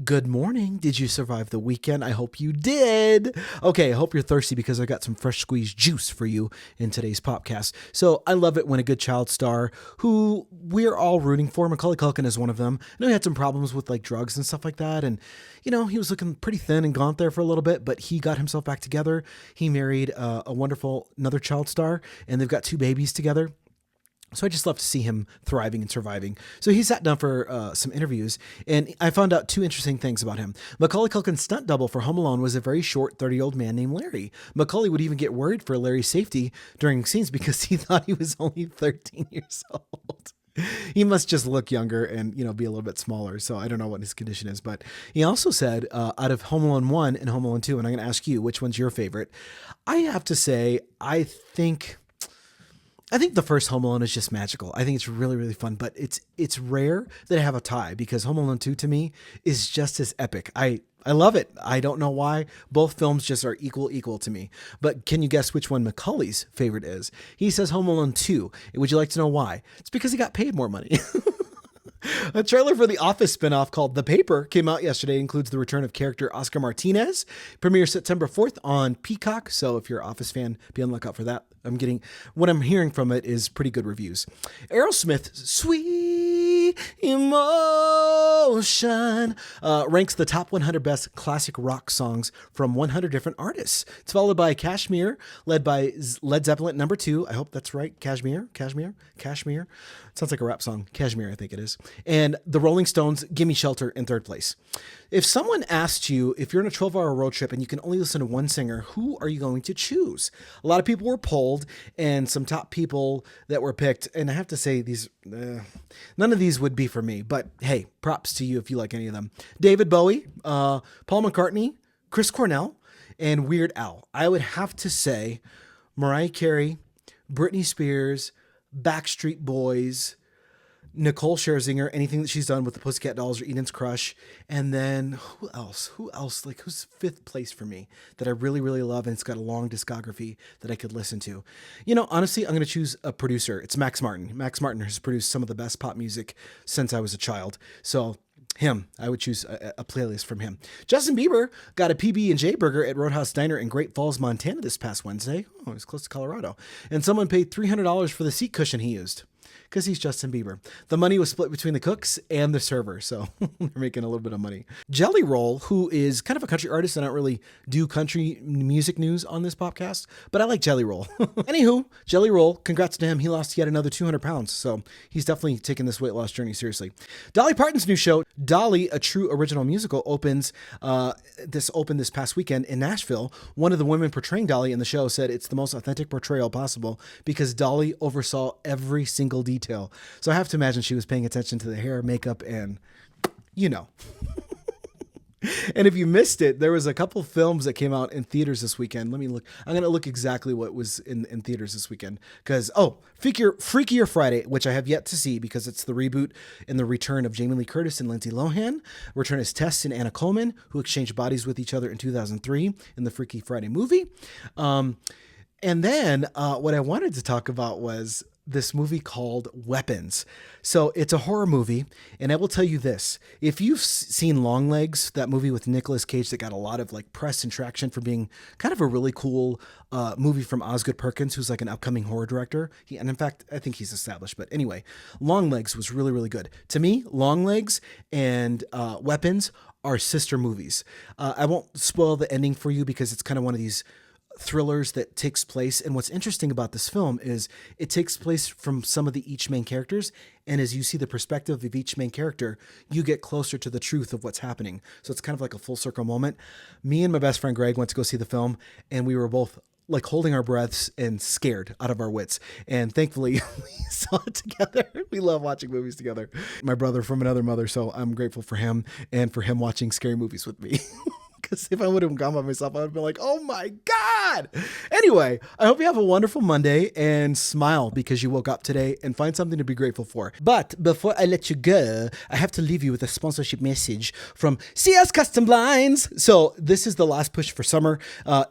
Good morning. Did you survive the weekend? I hope you did. Okay, I hope you're thirsty because I got some fresh squeezed juice for you in today's podcast. So I love it when a good child star who we're all rooting for, Macaulay Culkin is one of them. I know he had some problems with like drugs and stuff like that. And, he was looking pretty thin and gaunt there for a little bit, but he got himself back together. He married a wonderful, another child star, and they've got two babies together. So I just love to see him thriving and surviving. So he sat down for some interviews, and I found out two interesting things about him. Macaulay Culkin's stunt double for Home Alone was a very short 30-year-old man named Larry. Macaulay would even get worried for Larry's safety during scenes because he thought he was only 13 years old. He must just look younger and, be a little bit smaller. So I don't know what his condition is. But he also said out of Home Alone 1 and Home Alone 2, and I'm going to ask you, which one's your favorite? I have to say, I think the first Home Alone is just magical. I think it's really, really fun, but it's rare that I have a tie because Home Alone 2 to me is just as epic. I love it. I don't know why. Both films just are equal to me. But can you guess which one Macaulay's favorite is? He says Home Alone 2. Would you like to know why? It's because he got paid more money. A trailer for the Office spinoff called The Paper came out yesterday. It includes the return of character Oscar Martinez. Premieres September 4th on Peacock. So if you're an Office fan, be on the lookout for that. What I'm hearing from it is pretty good reviews. Aerosmith's Sweet Emotion ranks the top 100 best classic rock songs from 100 different artists. It's followed by Kashmir, led by Led Zeppelin, number 2. I hope that's right. Kashmir. Sounds like a rap song. Kashmir, I think it is. And the Rolling Stones, Gimme Shelter in third place. If someone asked you, if you're on a 12-hour road trip and you can only listen to one singer, who are you going to choose? A lot of people were polled, and some top people that were picked, and I have to say none of these would be for me, but hey, props to you if you like any of them. David Bowie, Paul McCartney, Chris Cornell, and Weird Al. I would have to say Mariah Carey, Britney Spears, Backstreet Boys, Nicole Scherzinger, anything that she's done with the Pussycat Dolls or Eden's Crush. And then who else? Like, who's fifth place for me that I really, really love? And it's got a long discography that I could listen to. Honestly, I'm going to choose a producer. It's Max Martin. Max Martin has produced some of the best pop music since I was a child. So him, I would choose a playlist from him. Justin Bieber got a PB&J burger at Roadhouse Diner in Great Falls, Montana this past Wednesday. Oh, it's close to Colorado. And someone paid $300 for the seat cushion he used. Because he's Justin Bieber. The money was split between the cooks and the server, so they're making a little bit of money. Jelly Roll, who is kind of a country artist, and I don't really do country music news on this podcast, but I like Jelly Roll. Anywho, Jelly Roll, congrats to him. He lost yet another 200 pounds, so he's definitely taking this weight loss journey seriously. Dolly Parton's new show, Dolly, a true original musical, opened this past weekend in Nashville. One of the women portraying Dolly in the show said it's the most authentic portrayal possible because Dolly oversaw every single detail. So I have to imagine she was paying attention to the hair, makeup, and And if you missed it, there was a couple films that came out in theaters this weekend. Let me look. I'm going to look exactly what was in theaters this weekend. Because, Freakier Friday, which I have yet to see because it's the reboot and the return of Jamie Lee Curtis and Lindsay Lohan. Return as Tess and Anna Coleman, who exchanged bodies with each other in 2003 in the Freaky Friday movie. And then what I wanted to talk about was this movie called Weapons. So it's a horror movie, and I will tell you this. If you've seen Longlegs, that movie with Nicolas Cage that got a lot of like press and traction for being kind of a really cool movie from Osgood Perkins, who's like an upcoming horror director. And in fact, I think he's established. But anyway, Longlegs was really, really good. To me, Longlegs and Weapons are sister movies. I won't spoil the ending for you because it's kind of one of these thrillers that takes place. And what's interesting about this film is it takes place from some of the each main characters. And as you see the perspective of each main character, you get closer to the truth of what's happening. So it's kind of like a full circle moment. Me and my best friend Greg went to go see the film, and we were both like holding our breaths and scared out of our wits. And thankfully we saw it together. We love watching movies together. My brother from another mother. So I'm grateful for him and for him watching scary movies with me. Because if I would have gone by myself, I would have been like, oh my God. Anyway, I hope you have a wonderful Monday and smile because you woke up today and find something to be grateful for. But before I let you go, I have to leave you with a sponsorship message from CS Custom Blinds. So this is the last push for summer.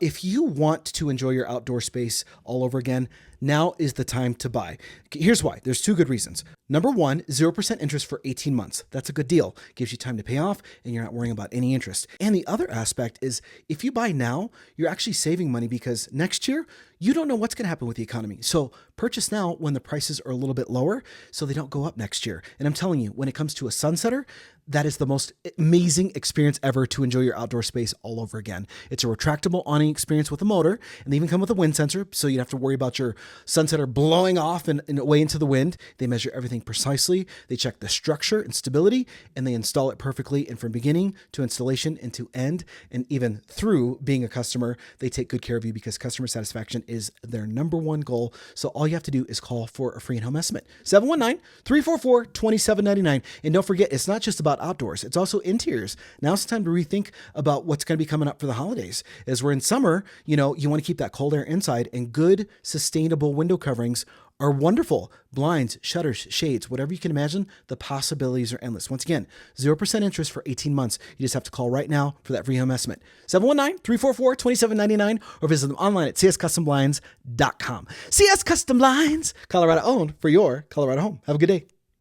If you want to enjoy your outdoor space all over again, now is the time to buy. Here's why. There's two good reasons. Number one, 0% interest for 18 months. That's a good deal. Gives you time to pay off and you're not worrying about any interest. And the other aspect is if you buy now, you're actually saving money because next year, you don't know what's going to happen with the economy. So purchase now when the prices are a little bit lower so they don't go up next year. And I'm telling you, when it comes to a sunsetter, that is the most amazing experience ever to enjoy your outdoor space all over again. It's a retractable awning experience with a motor, and they even come with a wind sensor, so you don't have to worry about your sunsetter blowing off and away into the wind. They measure everything precisely. They check the structure and stability, and they install it perfectly. And from beginning to installation and to end, and even through being a customer, they take good care of you because customer satisfaction is their number one goal. So all you have to do is call for a free in-home estimate. 719-344-2799. And don't forget, it's not just about outdoors. It's also interiors. Now's the time to rethink about what's going to be coming up for the holidays. As we're in summer, you want to keep that cold air inside, and good, sustainable window coverings are wonderful. Blinds, shutters, shades, whatever you can imagine, the possibilities are endless. Once again, 0% interest for 18 months. You just have to call right now for that free home estimate. 719-344-2799 or visit them online at cscustomblinds.com. CS Custom Blinds, Colorado owned for your Colorado home. Have a good day.